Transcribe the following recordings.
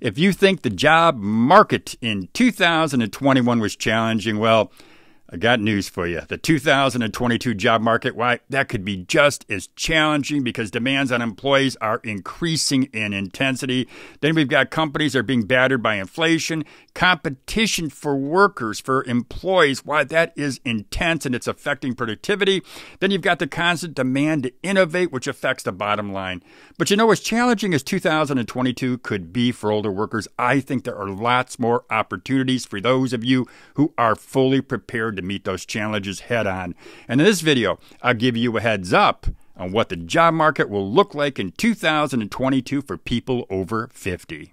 If you think the job market in 2021 was challenging, well, I got news for you. The 2022 job market, why, that could be just as challenging because demands on employees are increasing in intensity. Then we've got companies that are being battered by inflation. Competition for workers, for employees, why, that is intense and it's affecting productivity. Then you've got the constant demand to innovate, which affects the bottom line. But you know, as challenging as 2022 could be for older workers, I think there are lots more opportunities for those of you who are fully prepared to meet those challenges head on. And in this video, I'll give you a heads up on what the job market will look like in 2022 for people over 50.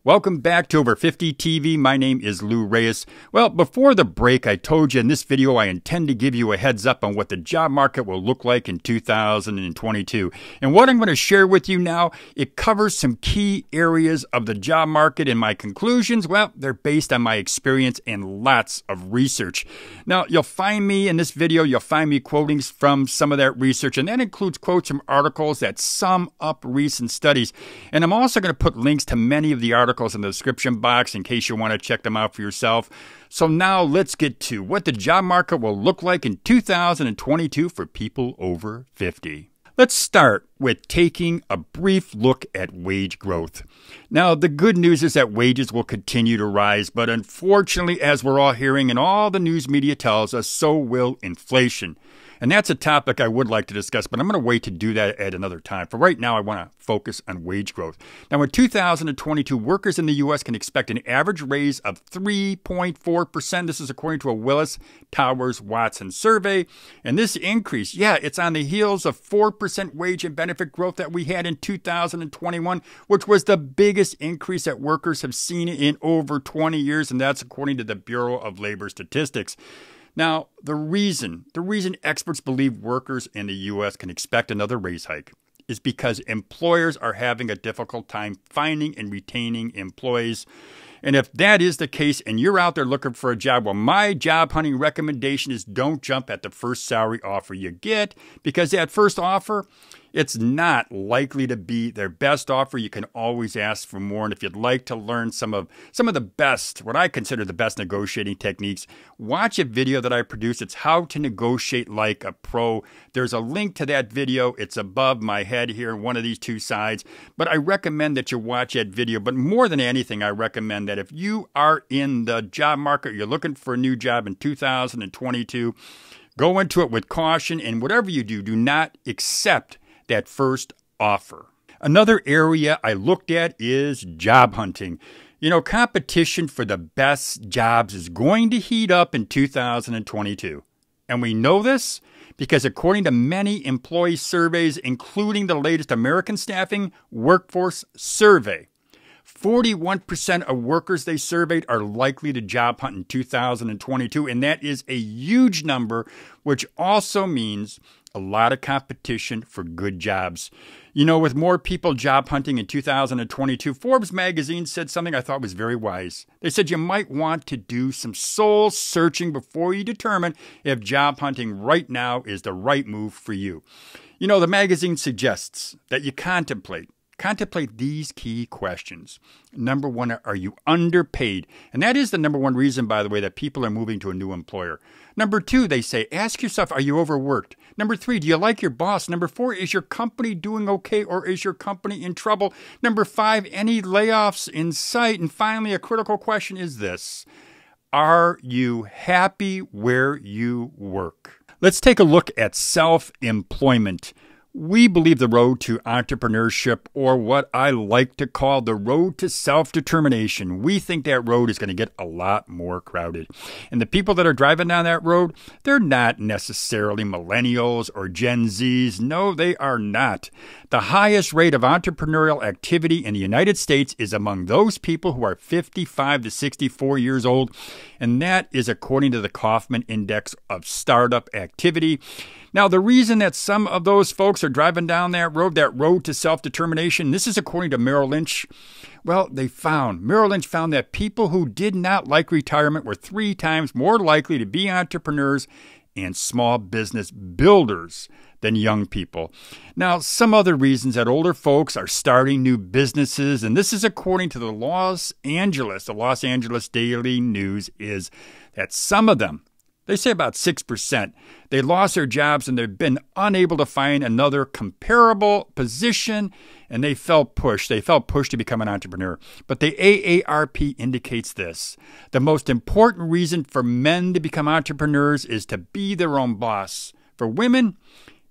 Welcome back to Over 50 TV. My name is Lou Reyes. Well, before the break, I told you in this video I intend to give you a heads up on what the job market will look like in 2022. And what I'm going to share with you now, it covers some key areas of the job market, and my conclusions, well, they're based on my experience and lots of research. Now, you'll find me in this video, you'll find me quoting from some of that research, and that includes quotes from articles that sum up recent studies. And I'm also going to put links to many of the articles in the description box in case you want to check them out for yourself. So now let's get to what the job market will look like in 2022 for people over 50. Let's start with taking a brief look at wage growth. Now, the good news is that wages will continue to rise, but unfortunately, as we're all hearing and all the news media tells us, so will inflation. And that's a topic I would like to discuss, but I'm going to wait to do that at another time. For right now, I want to focus on wage growth. Now, in 2022, workers in the U.S. can expect an average raise of 3.4%. This is according to a Willis Towers Watson survey. And this increase, yeah, it's on the heels of 4% wage and benefit growth that we had in 2021, which was the biggest increase that workers have seen in over 20 years. And that's according to the Bureau of Labor Statistics. Now, the reason experts believe workers in the U.S. can expect another raise hike is because employers are having a difficult time finding and retaining employees. And if that is the case and you're out there looking for a job, well, my job hunting recommendation is don't jump at the first salary offer you get, because that first offer, it's not likely to be their best offer. You can always ask for more. And if you'd like to learn some of the best, what I consider the best negotiating techniques, watch a video that I produced. It's how to negotiate like a pro. There's a link to that video. It's above my head here, one of these two sides. But I recommend that you watch that video. But more than anything, I recommend that if you are in the job market, you're looking for a new job in 2022, go into it with caution. And whatever you do, do not accept that first offer. Another area I looked at is job hunting. You know, competition for the best jobs is going to heat up in 2022. And we know this because according to many employee surveys, including the latest American Staffing Workforce Survey, 41% of workers they surveyed are likely to job hunt in 2022, and that is a huge number, which also means a lot of competition for good jobs. You know, with more people job hunting in 2022, Forbes magazine said something I thought was very wise. They said you might want to do some soul searching before you determine if job hunting right now is the right move for you. You know, the magazine suggests that you contemplate these key questions. Number one, are you underpaid? And that is the number one reason, by the way, that people are moving to a new employer. Number two, they say, ask yourself, are you overworked? Number three, do you like your boss? Number four, is your company doing okay or is your company in trouble? Number five, any layoffs in sight? And finally, a critical question is this: are you happy where you work? Let's take a look at self-employment. We believe the road to entrepreneurship, or what I like to call the road to self-determination, we think that road is going to get a lot more crowded. And the people that are driving down that road, they're not necessarily millennials or Gen Zs. No, they are not. The highest rate of entrepreneurial activity in the United States is among those people who are 55 to 64 years old, and that is according to the Kaufman Index of Startup Activity. Now, the reason that some of those folks are driving down that road to self-determination, this is according to Merrill Lynch. Well, Merrill Lynch found that people who did not like retirement were 3 times more likely to be entrepreneurs and small business builders than young people. Now, some other reasons that older folks are starting new businesses, and this is according to the Los Angeles Daily News, is that some of them, they say about 6%, they lost their jobs and they've been unable to find another comparable position, and they felt pushed. They felt pushed to become an entrepreneur. But the AARP indicates this: the most important reason for men to become entrepreneurs is to be their own boss. For women,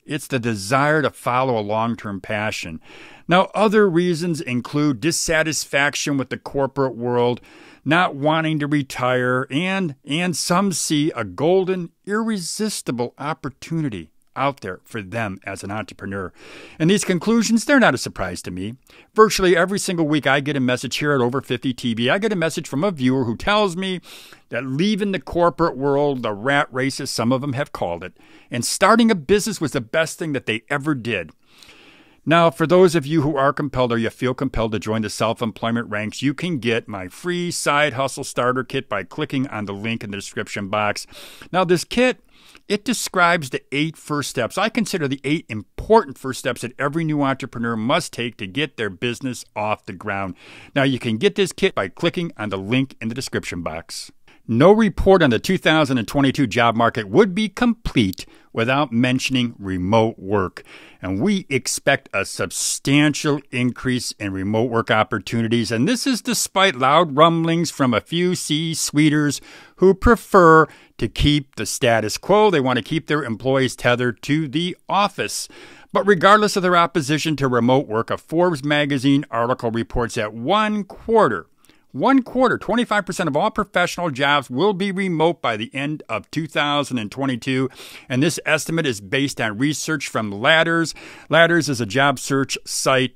it's the desire to follow a long-term passion. Now, other reasons include dissatisfaction with the corporate world, not wanting to retire, and some see a golden, irresistible opportunity out there for them as an entrepreneur. And these conclusions, they're not a surprise to me. Virtually every single week I get a message here at Over 50 TV. I get a message from a viewer who tells me that leaving the corporate world, the rat race as some of them have called it, and starting a business was the best thing that they ever did. Now, for those of you who are compelled or you feel compelled to join the self-employment ranks, you can get my free side hustle starter kit by clicking on the link in the description box. Now, this kit, it describes the 8 first steps. I consider the 8 important first steps that every new entrepreneur must take to get their business off the ground. Now, you can get this kit by clicking on the link in the description box. No report on the 2022 job market would be complete without mentioning remote work. And we expect a substantial increase in remote work opportunities. And this is despite loud rumblings from a few C-suiters who prefer to keep the status quo. They want to keep their employees tethered to the office. But regardless of their opposition to remote work, a Forbes magazine article reports that one quarter, 25% of all professional jobs will be remote by the end of 2022. And this estimate is based on research from Ladders. Ladders is a job search site.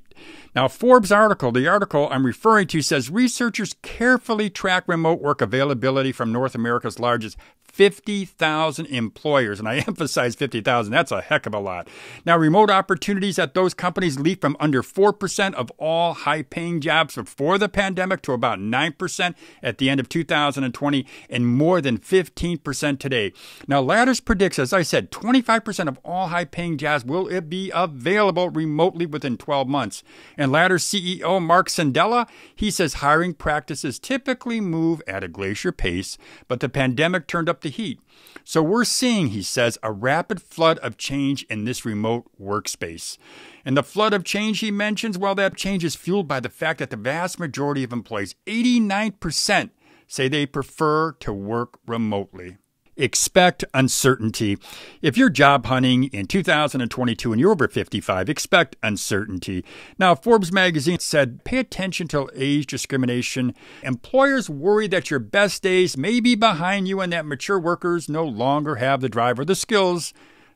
Now, Forbes article, the article I'm referring to, says researchers carefully track remote work availability from North America's largest 50,000 employers. And I emphasize 50,000. That's a heck of a lot. Now, remote opportunities at those companies leap from under 4% of all high-paying jobs before the pandemic to about 9% at the end of 2020 and more than 15% today. Now, Ladders predicts, as I said, 25% of all high-paying jobs will be available remotely within 12 months. And Ladders CEO Mark Sandella, he says hiring practices typically move at a glacier pace, but the pandemic turned up the heat. So we're seeing, he says, a rapid flood of change in this remote workspace. And the flood of change he mentions, well, that change is fueled by the fact that the vast majority of employees, 89%, say they prefer to work remotely. Expect uncertainty. If you're job hunting in 2022 and you're over 55, expect uncertainty. Now, Forbes magazine said, pay attention to age discrimination. Employers worry that your best days may be behind you and that mature workers no longer have the drive or the skills,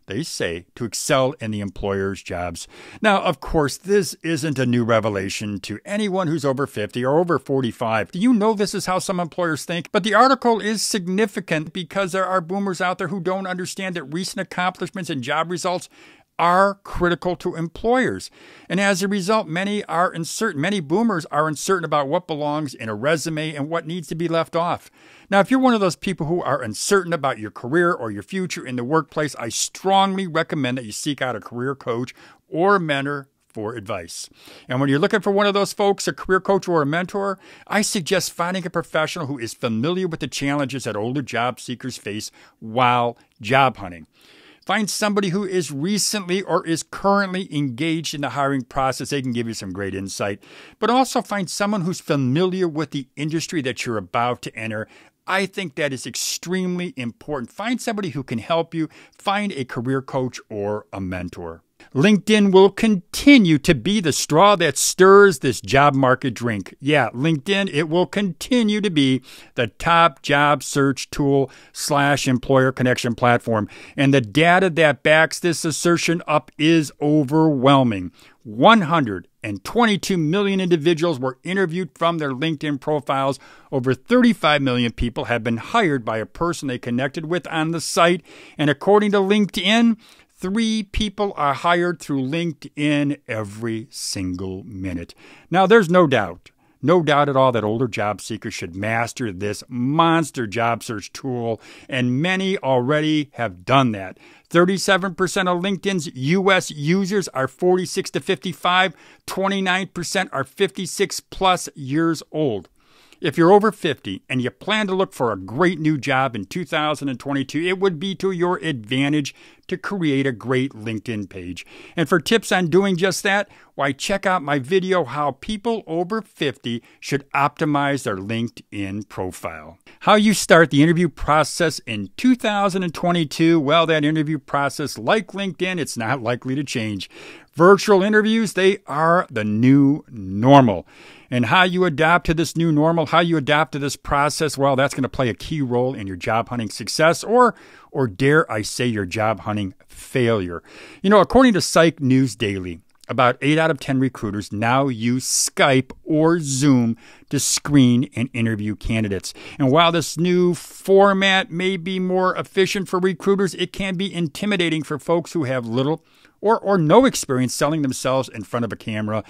they say, to excel in the employer's jobs. Now, of course, this isn't a new revelation to anyone who's over 50 or over 45. Do you know this is how some employers think? But the article is significant because there are boomers out there who don't understand that recent accomplishments and job results are critical to employers. And as a result, many boomers are uncertain about what belongs in a resume and what needs to be left off. Now, if you're one of those people who are uncertain about your career or your future in the workplace, I strongly recommend that you seek out a career coach or a mentor for advice. And when you're looking for one of those folks, a career coach or a mentor, I suggest finding a professional who is familiar with the challenges that older job seekers face while job hunting. Find somebody who is recently or is currently engaged in the hiring process. They can give you some great insight. But also find someone who's familiar with the industry that you're about to enter. I think that is extremely important. Find somebody who can help you. Find a career coach or a mentor. LinkedIn will continue to be the straw that stirs this job market drink. Yeah, LinkedIn, it will continue to be the top job search tool / employer connection platform. And the data that backs this assertion up is overwhelming. 122 million individuals were interviewed from their LinkedIn profiles. Over 35 million people have been hired by a person they connected with on the site. And according to LinkedIn, 3 people are hired through LinkedIn every single minute. Now, there's no doubt No doubt at all that older job seekers should master this monster job search tool, and many already have done that. 37% of LinkedIn's U.S. users are 46 to 55, 29% are 56 plus years old. If you're over 50 and you plan to look for a great new job in 2022, it would be to your advantage to create a great LinkedIn page. And for tips on doing just that, why, check out my video, How People Over 50 Should Optimize Their LinkedIn Profile. How you start the interview process in 2022, well, that interview process, like LinkedIn, it's not likely to change. Virtual interviews, they are the new normal. And how you adapt to this new normal, how you adapt to this process, well, that's going to play a key role in your job hunting success or dare I say your job hunting failure. You know, according to Psych News Daily, about 8 out of 10 recruiters now use Skype or Zoom to screen and interview candidates. And while this new format may be more efficient for recruiters, it can be intimidating for folks who have little or no experience selling themselves in front of a camera.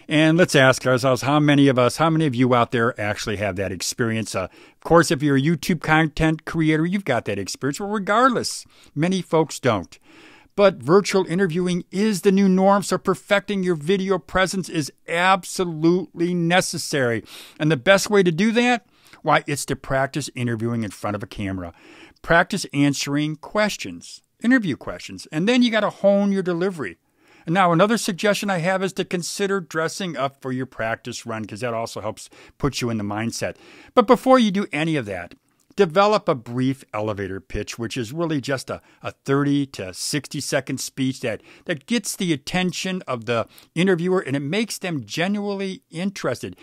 And let's ask ourselves, how many of you out there actually have that experience? Of course, if you're a YouTube content creator, you've got that experience. Well, regardless, many folks don't. But virtual interviewing is the new norm, so perfecting your video presence is absolutely necessary. And the best way to do that? Why, it's to practice interviewing in front of a camera. Practice answering questions, interview questions, and then you got to hone your delivery. And now another suggestion I have is to consider dressing up for your practice run, because that also helps put you in the mindset. But before you do any of that, develop a brief elevator pitch, which is really just a 30 to 60 second speech that gets the attention of the interviewer, and it makes them genuinely interested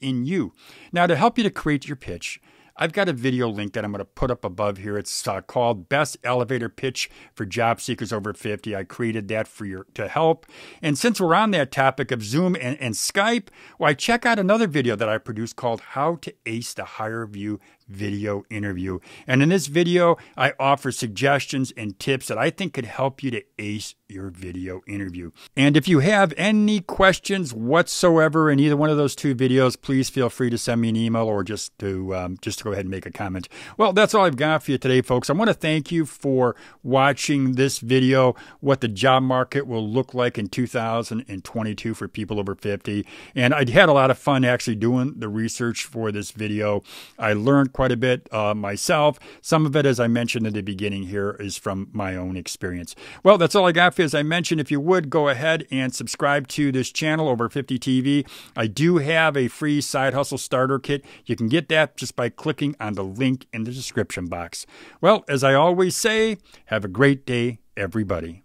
in you. Now, to help you to create your pitch, I've got a video link that I'm going to put up above here. It's called Best Elevator Pitch for Job Seekers Over 50. I created that to help. And since we're on that topic of Zoom and Skype, why, check out another video that I produced called How to Ace the HireVue Video Interview. And in this video, I offer suggestions and tips that I think could help you to ace your video interview. And if you have any questions whatsoever in either one of those two videos, please feel free to send me an email or just to go ahead and make a comment. Well, that's all I've got for you today, folks. I want to thank you for watching this video, what the job market will look like in 2022 for people over 50. And I had a lot of fun actually doing the research for this video. I learned quite a bit myself. Some of it, as I mentioned in the beginning here, is from my own experience. Well, that's all I got for you. As I mentioned, if you would go ahead and subscribe to this channel, Over 50 TV. I do have a free side hustle starter kit. You can get that just by clicking on the link in the description box. Well, as I always say, have a great day, everybody.